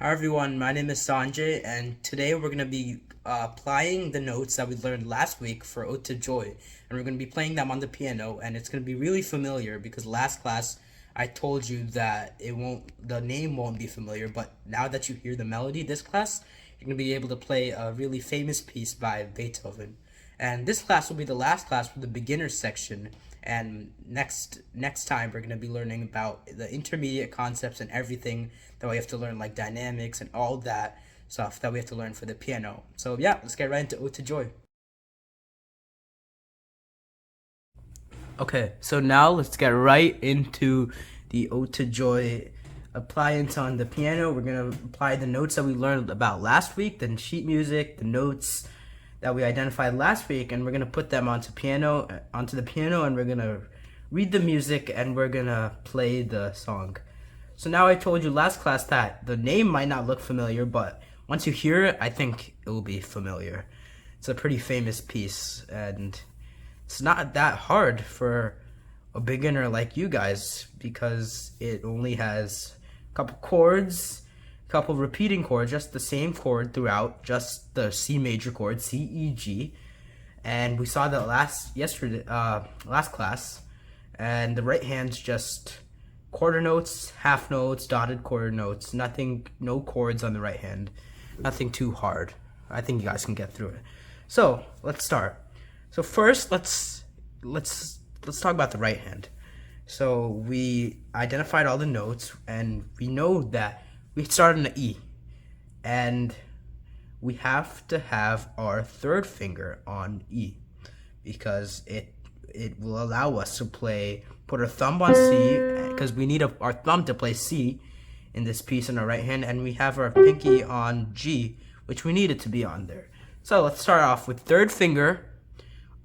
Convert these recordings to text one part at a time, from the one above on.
Hi everyone, my name is Sanjay, and today we're going to be applying the notes that we learned last week for OdeToJoy, and we're going to be playing them on the piano, and it's going to be really familiar because last class I told you that the name won't be familiar, but now that you hear the melody this class, you're going to be able to play a really famous piece by Beethoven. And this class will be the last class for the beginner section, and next time we're going to be learning about the intermediate concepts and everything that we have to learn, like dynamics and all that stuff that we have to learn for the piano. So yeah, let's get right into OdeToJoy. Okay, so now let's get right into the OdeToJoy appliance on the piano. We're gonna apply the notes that we learned about last week, the sheet music, the notes that we identified last week, and we're gonna put them onto the piano, and we're gonna read the music and we're gonna play the song. So now I told you last class that the name might not look familiar, but once you hear it, I think it will be familiar. It's a pretty famous piece, and it's not that hard for a beginner like you guys because it only has a couple chords, a couple repeating chords, just the same chord throughout, just the C major chord, C, E, G. And we saw that last class, and the right hand's just quarter notes, half notes, dotted quarter notes, no chords on the right hand, nothing too hard. I think you guys can get through it. So let's start. So first, let's talk about the right hand. So we identified all the notes, and we know that we start on the E, and we have to have our third finger on E because it will allow us to put our thumb on C, because we need our thumb to play C in this piece in our right hand, and we have our pinky on G, which we need it to be on there. So let's start off with third finger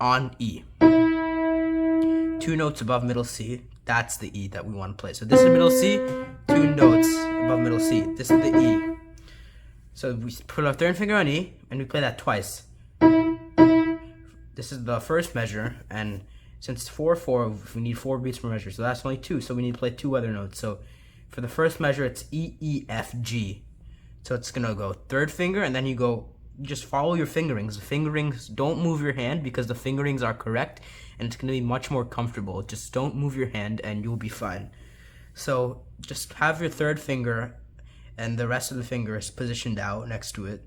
on E. 2 notes above middle C, that's the E that we want to play. So this is middle C, 2 notes above middle C, this is the E. So we put our third finger on E, and we play that twice. This is the first measure, and since it's 4/4, we need 4 beats per measure, so that's only 2, so we need to play 2 other notes. So for the first measure, it's E, E, F, G. So it's gonna go third finger, and then you just follow your fingerings. The fingerings, don't move your hand because the fingerings are correct, and it's gonna be much more comfortable. Just don't move your hand, and you'll be fine. So just have your third finger, and the rest of the fingers positioned out next to it,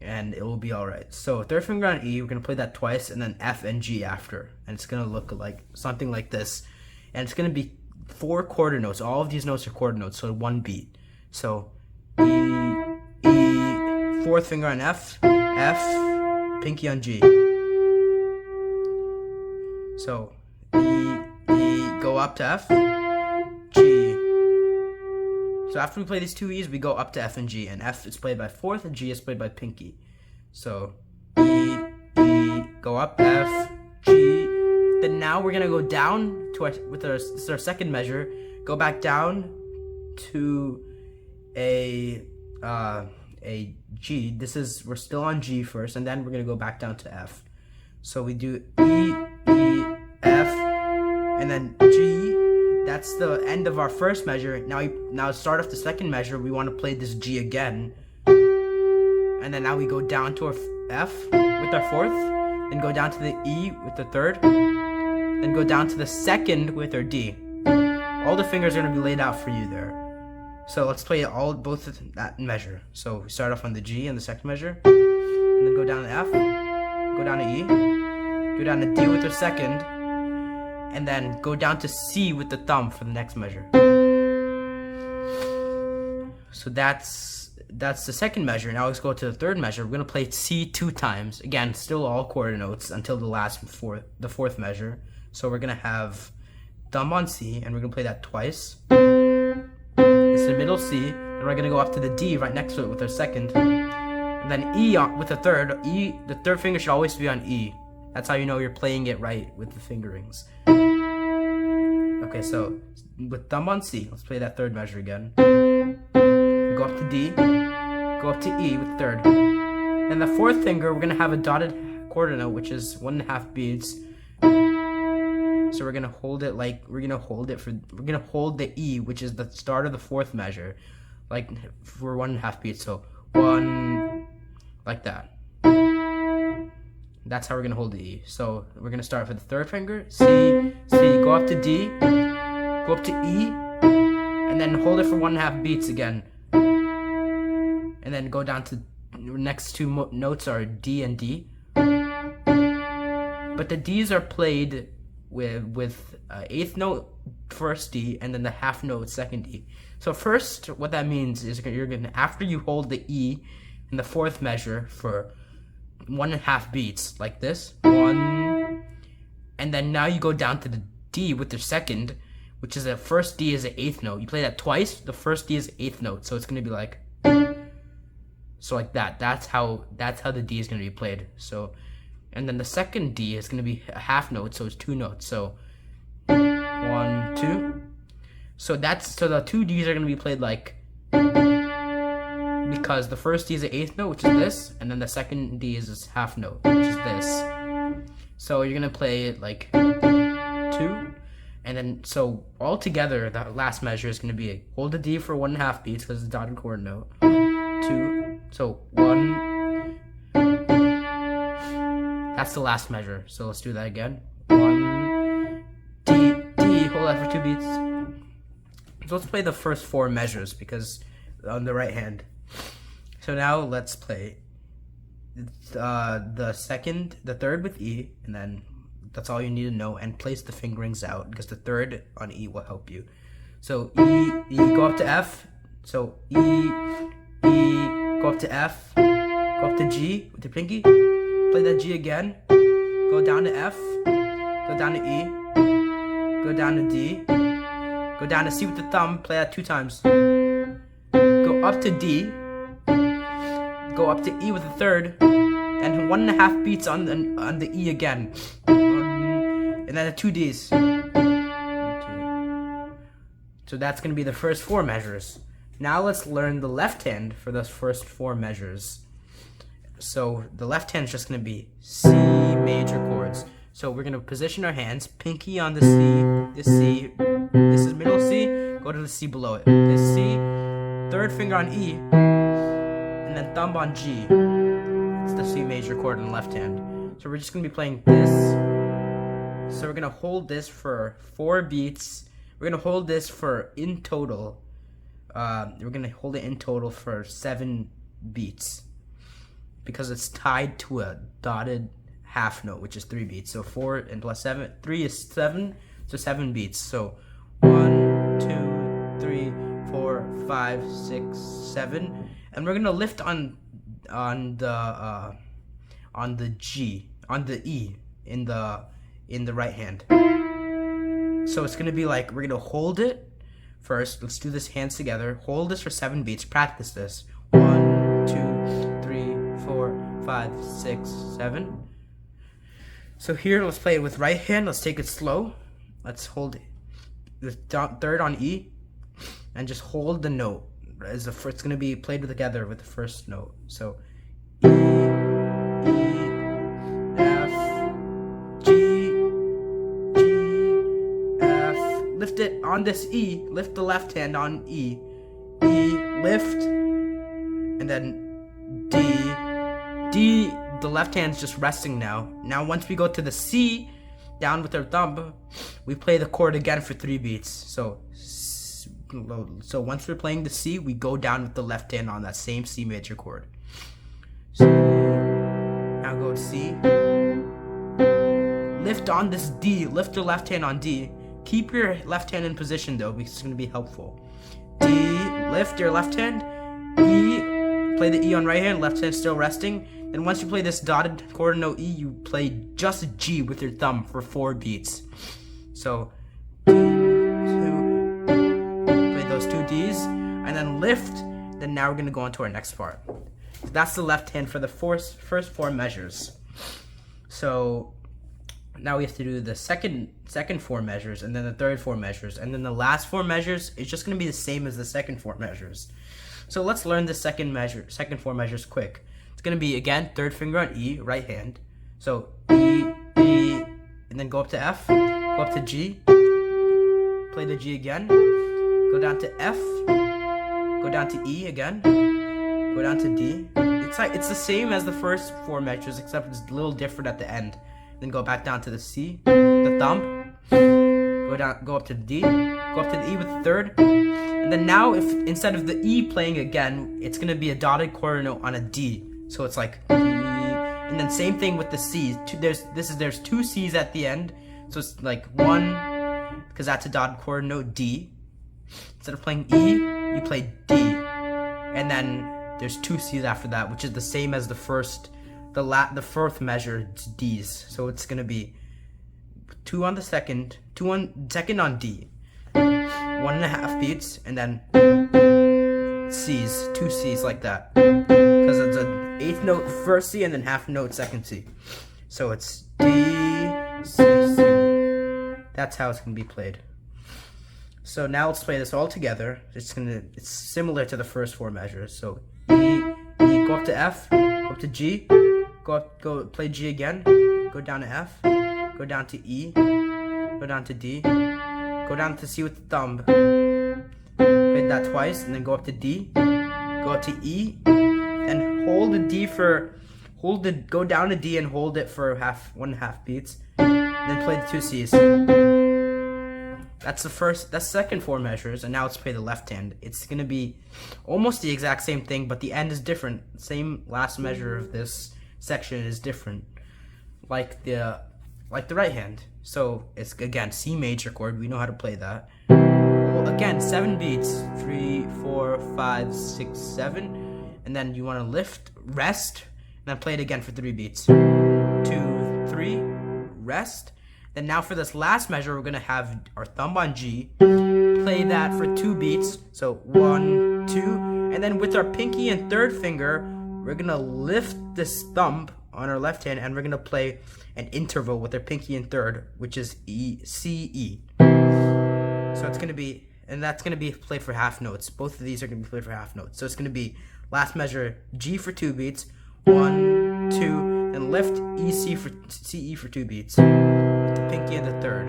and it will be all right. So third finger on E, we're gonna play that twice, and then F and G after, and it's gonna look like something like this, and it's gonna be 4 quarter notes. All of these notes are quarter notes, so 1 beat. So E, E, fourth finger on F, F, pinky on G. So E, E, go up to F, G. So after we play these 2 E's, we go up to F and G, and F is played by fourth, and G is played by pinky. So E, E, go up, F, G. Then now we're gonna go down to this is our second measure. Go back down to a G. We're still on G first, and then we're gonna go back down to F. So we do E, E, F, and then G. That's the end of our first measure. Now start off the second measure. We want to play this G again, and then now we go down to our F with our fourth, then go down to the E with the third, then go down to the second with our D. All the fingers are going to be laid out for you there. So let's play both of that measure. So we start off on the G in the second measure, and then go down to F, go down to E, go down to D with our second, and then go down to C with the thumb for the next measure. So that's the second measure. Now let's go to the third measure. We're gonna play C 2 times. Again, still all quarter notes until the fourth measure. So we're gonna have thumb on C, and we're gonna play that twice. It's the middle C, and we're gonna go up to the D right next to it with our second, and then E with the third. E, the third finger should always be on E. That's how you know you're playing it right with the fingerings. Okay, so with thumb on C, let's play that third measure again. Go up to D, go up to E with third. Then the fourth finger, we're gonna have a dotted quarter note, which is 1.5 beats. So we're gonna hold it we're gonna hold the E, which is the start of the fourth measure, like for 1.5 beats. So 1, like that. That's how we're gonna hold the E. So we're gonna start with the third finger, C, go up to D, go up to E, and then hold it for 1.5 beats again. And then go down to next two notes are D and D. But the D's are played with eighth note first D and then the half note second D. So first, what that means is you're gonna, after you hold the E in the fourth measure for 1.5 beats like this, 1, and then now you go down to the D with the second, which is the first D is the eighth note. You play that twice. The first D is the eighth note, so it's gonna be like, so like that. That's how the D is gonna be played. So, and then the second D is gonna be a half note, so it's 2 notes. So 1, 2. So the 2 Ds are gonna be played like, because the first D is the eighth note, which is this, and then the second D is this half note, which is this. So you're gonna play it like 2, and then so all together the last measure is gonna be hold the D for 1.5 beats because it's a dotted chord note. 2, so 1. That's the last measure. So let's do that again. 1, D, hold that for 2 beats. So let's play the first 4 measures because on the right hand. So now let's play the second, the third with E, and then that's all you need to know, and place the fingerings out because the third on E will help you. So E, go up to F. So E, go up to F, go up to G with the pinky, play that G again, go down to F, go down to E, go down to D, go down to C with the thumb, play that 2 times, go up to D, go up to E with the third, and 1.5 beats on the E again, and then the 2 Ds. So that's going to be the first 4 measures. Now let's learn the left hand for those first 4 measures. So the left hand is just going to be C major chords. So we're going to position our hands, pinky on the C, this C, this is middle C, go to the C below it. This C, third finger on E, and then thumb on G. It's the C major chord in the left hand. So we're just going to be playing this. So we're going to hold this for 4 beats. We're going to hold this for, in total, we're going to hold it in total for 7 beats. Because it's tied to a dotted half note, which is 3 beats. So 4 and plus 7, 3 is 7, so 7 beats. So 1, 2, 3, 4, 5, 6, 7, and we're gonna lift on the G, on the E in the right hand. So it's gonna be like, we're gonna hold it first. Let's do this hands together. Hold this for 7 beats. Practice this. 1, 2, 3, 4, 5, 6, 7. So here, let's play it with right hand. Let's take it slow. Let's hold the third on E, and just hold the note. It's going to be played together with the first note. So E, F, G, F. Lift it on this E. Lift the left hand on E. E, lift, and then D. D, the left hand's just resting now. Now once we go to the C, down with our thumb, we play the chord again for 3 beats. So once we're playing the C, we go down with the left hand on that same C major chord. So now go to C. Lift on this D, lift your left hand on D. Keep your left hand in position though, because it's going to be helpful. D, lift your left hand. E, play the E on right hand, left hand still resting. And once you play this dotted chord note E, you play just G with your thumb for 4 beats. So, D, 2, play those 2 Ds, and then lift. Then now we're going to go on to our next part. So that's the left hand for the first 4 measures. So now we have to do the second 4 measures, and then the third 4 measures, and then the last 4 measures is just going to be the same as the second 4 measures. So let's learn the second 4 measures quick. It's going to be, again, third finger on E, right hand. So E, and then go up to F, go up to G, play the G again, go down to F, go down to E again, go down to D. It's the same as the first 4 measures, except it's a little different at the end. Then go back down to the C, the thumb, go up to the D, go up to the E with the third, and then now if instead of the E playing again, it's gonna be a dotted quarter note on a D. So it's like E, and then same thing with the C. There's 2 C's at the end, so it's like 1, because that's a dotted quarter note, D. Instead of playing E, you play D, and then there's 2 C's after that, which is the same as the fourth measure, it's D's. So it's gonna be 2 on the second, 2 on second on D, 1.5 beats, and then C's, 2 C's like that, because it's an 8th note first C and then half note second C. So it's D, C, C. That's how it's gonna be played. So now let's play this all together. It's similar to the first 4 measures. So E, go up to F, go up to G, go play G again, go down to F, go down to E, go down to D, go down to C with the thumb, play that twice, and then go up to D, go up to E, and hold the D go down to D and hold it for 1.5 beats, and then play the 2 C's. That's second 4 measures, and now let's play the left hand. It's gonna be almost the exact same thing, but the end is different. Same last measure of this section is different, like the right hand. So it's again C major chord. We know how to play that. Well, again, 7 beats, 3, 4, 5, 6, 7, and then you want to lift, rest, and then play it again for 3 beats. 2, 3, rest. Then now for this last measure, we're gonna have our thumb on G, play that for 2 beats, so 1, 2, and then with our pinky and third finger, we're gonna lift this thumb on our left hand, and we're gonna play an interval with our pinky and third, which is E, C, E. So it's gonna be, and that's gonna be played for half notes. Both of these are gonna be played for half notes. So it's gonna be last measure G for 2 beats, 1, 2, and lift E, C for 2 beats. The pinky and the third.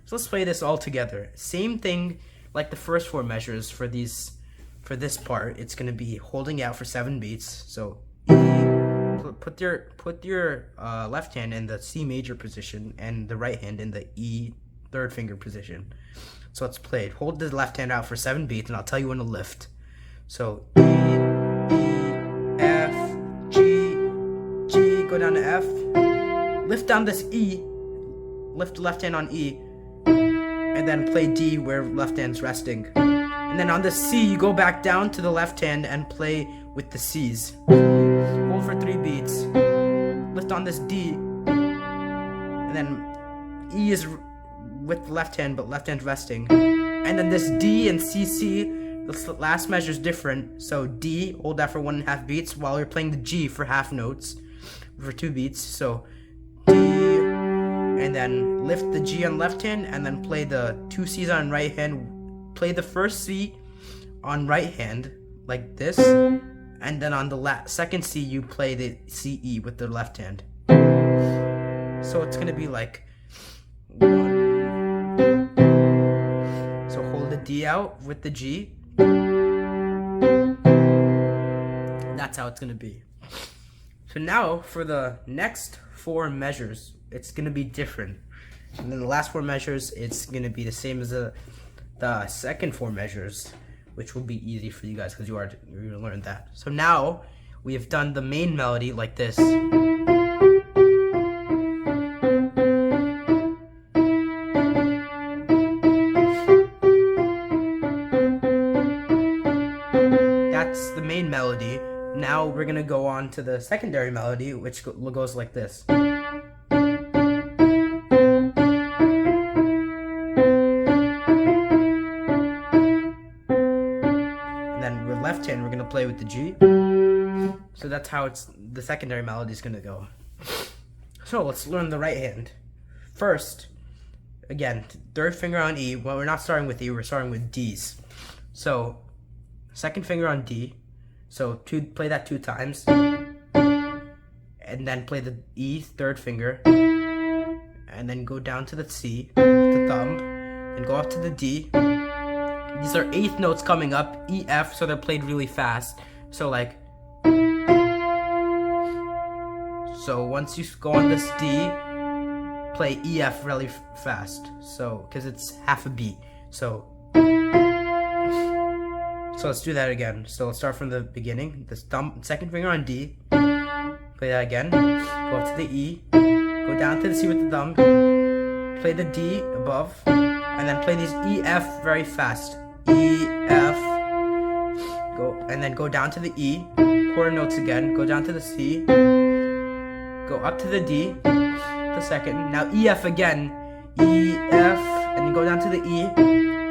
So let's play this all together. Same thing like the first 4 measures for this part. It's gonna be holding out for 7 beats. So E, put your left hand in the C major position and the right hand in the E third finger position. So let's play it. Hold the left hand out for 7 beats, and I'll tell you when to lift. So E, F, G, go down to F, lift down this E, lift the left hand on E, and then play D where left hand's resting. And then on the C, you go back down to the left hand and play with the C's. Hold for 3 beats, lift on this D, and then E is with the left hand, but left hand's resting. And then this D and CC, the last measure is different. So D, hold that for 1.5 beats while you're playing the G for half notes for 2 beats. So D, and then lift the G on left hand, and then play the 2 C's on right hand. Play the first C on right hand like this, and then on the second C you play the CE with the left hand. So it's gonna be like 1. So hold the D out with the G. That's how it's gonna be. So now for the next 4 measures, it's gonna be different. And then the last 4 measures, it's gonna be the same as the second 4 measures, which will be easy for you guys because you're gonna learn that. So now we have done the main melody like this. That's the main melody. Now we're gonna go on to the secondary melody, which goes like this. Left hand, we're gonna play with the G. So that's how the secondary melody is gonna go. So let's learn the right hand. First, again, third finger on E. Well, we're not starting with E, we're starting with D's. So second finger on D. So play that 2 times, and then play the E third finger, and then go down to the C with the thumb, and go up to the D. these are eighth notes coming up, E, F, so they're played really fast. So like, so once you go on this D, play E, F really fast. So, because it's half a beat. So let's do that again. So let's start from the beginning. This second finger on D, play that again. Go up to the E, go down to the C with the thumb, play the D above, and then play these E, F very fast. E, F, go, and then go down to the E, quarter notes again, go down to the C, go up to the D, the second, now E, F again, E, F, and then go down to the E,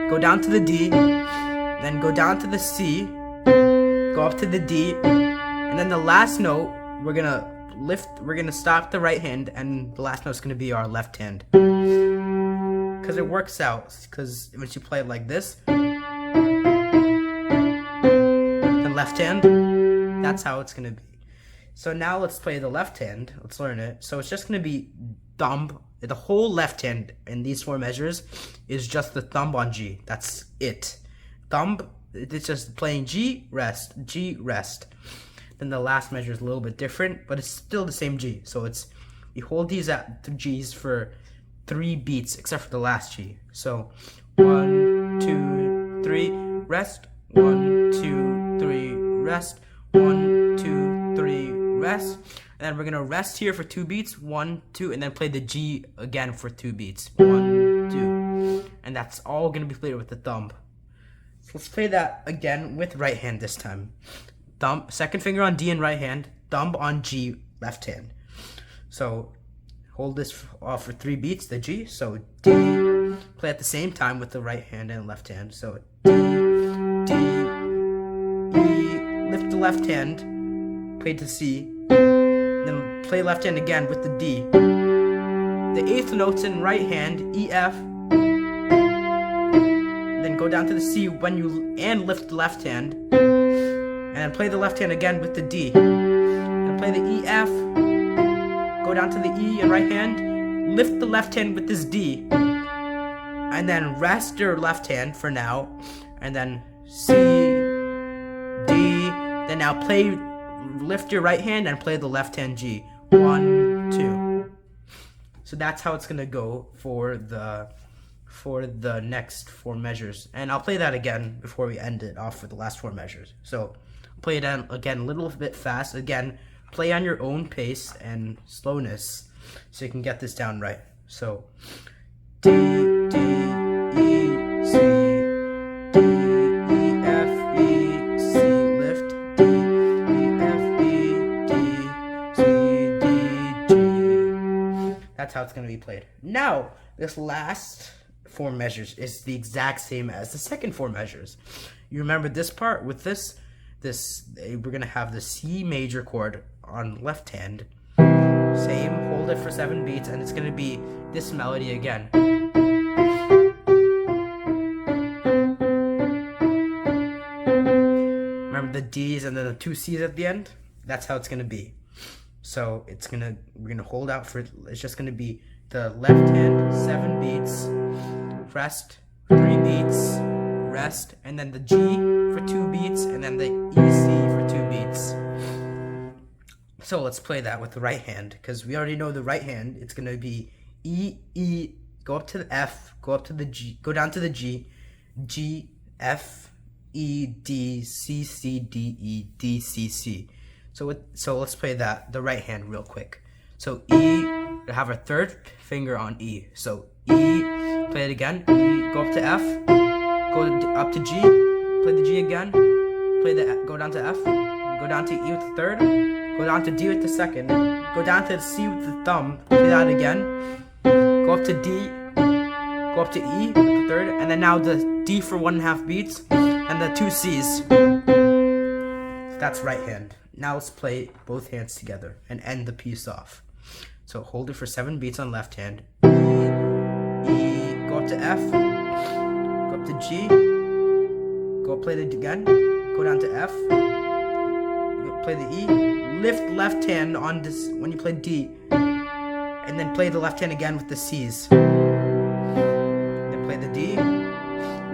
go down to the D, then go down to the C, go up to the D, and then the last note, we're gonna stop the right hand, and the last note is gonna be our left hand. Because it works out, because once you play it like this, the left hand, that's how it's gonna be. So now let's play the left hand, let's learn it. So it's just gonna be thumb, the whole left hand in these 4 measures is just the thumb on G, that's it. Thumb, it's just playing G, rest, G, rest. Then the last measure is a little bit different, but it's still the same G. So it's, you hold these at the G's for 3 beats, except for the last G. So 1, 2, 3, rest, 1, 2, 3, rest, 1, 2, 3, rest. And then we're gonna rest here for 2 beats, 1, 2, and then play the G again for 2 beats, 1, 2. And that's all gonna be played with the thumb. So let's play that again with right hand this time. Thumb, second finger on D in right hand, thumb on G, left hand. So hold this off for 3 beats, the G. So D, play at the same time with the right hand and left hand. So D, D, E, lift the left hand, play to C, then play left hand again with the D. The 8th notes in right hand, E, F, then go down to the C and lift the left hand, and then play the left hand again with the D, and play the E, F, go down to the E in right hand, lift the left hand with this D, and then rest your left hand for now, and then C, D, then now lift your right hand and play the left hand G. 1, 2. So that's how it's gonna go for the next 4 measures. And I'll play that again before we end it off for the last 4 measures. So play it again a little bit fast. Again, play on your own pace and slowness so you can get this down right. So D, D, E, C, D, E, F, E, C, lift, D, E, F, E, D, C, D, G. That's how it's going to be played. Now, this last 4 measures is the exact same as the second 4 measures. You remember this part with this, we're going to have the C major chord on left hand. Same, hold it for 7 beats, and it's going to be this melody again. Remember the D's and then the 2 C's at the end? That's how it's going to be. So we're going to hold out for, it's just going to be the left hand, 7 beats, rest, 3 beats, rest, and then the G for 2 beats, and then the E, C for 2 beats. So let's play that with the right hand, because we already know the right hand. It's going to be E, E, go up to the F, go up to the G, go down to the G, G, F, E, D, C, C, D, E, D, C, C. So let's play that, the right hand real quick. So E, we have our 3rd finger on E. So E, play it again, E, go up to F, go up to G, play the G again, go down to F, go down to E with the 3rd, go down to D with the 2nd, go down to C with the thumb, play that again, go up to D, go up to E with the 3rd, and then now the D for 1.5 beats, and the 2 C's. That's right hand. Now let's play both hands together and end the piece off. So hold it for 7 beats on left hand. E, E, go up to F, go up to G, go play it again, go down to F, play the E, lift left hand on this when you play D, and then play the left hand again with the C's. Then play the D,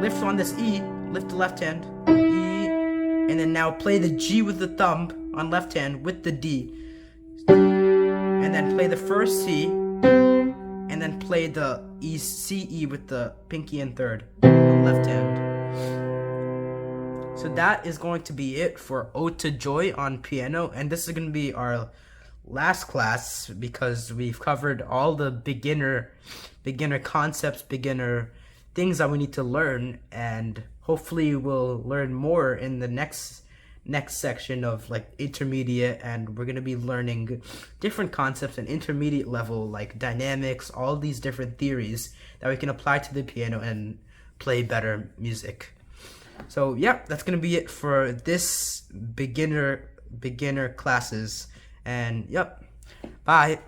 lift on this E, lift the left hand, E, and then now play the G with the thumb on left hand with the D. And then play the first C, and then play the C, E with the pinky and third on left hand. So that is going to be it for OdeToJoy on piano, and this is going to be our last class because we've covered all the beginner concepts, beginner things that we need to learn, and hopefully we'll learn more in the next section of like intermediate, and we're going to be learning different concepts at intermediate level like dynamics, all these different theories that we can apply to the piano and play better music. So yeah, that's going to be it for this beginner classes, and yep, bye.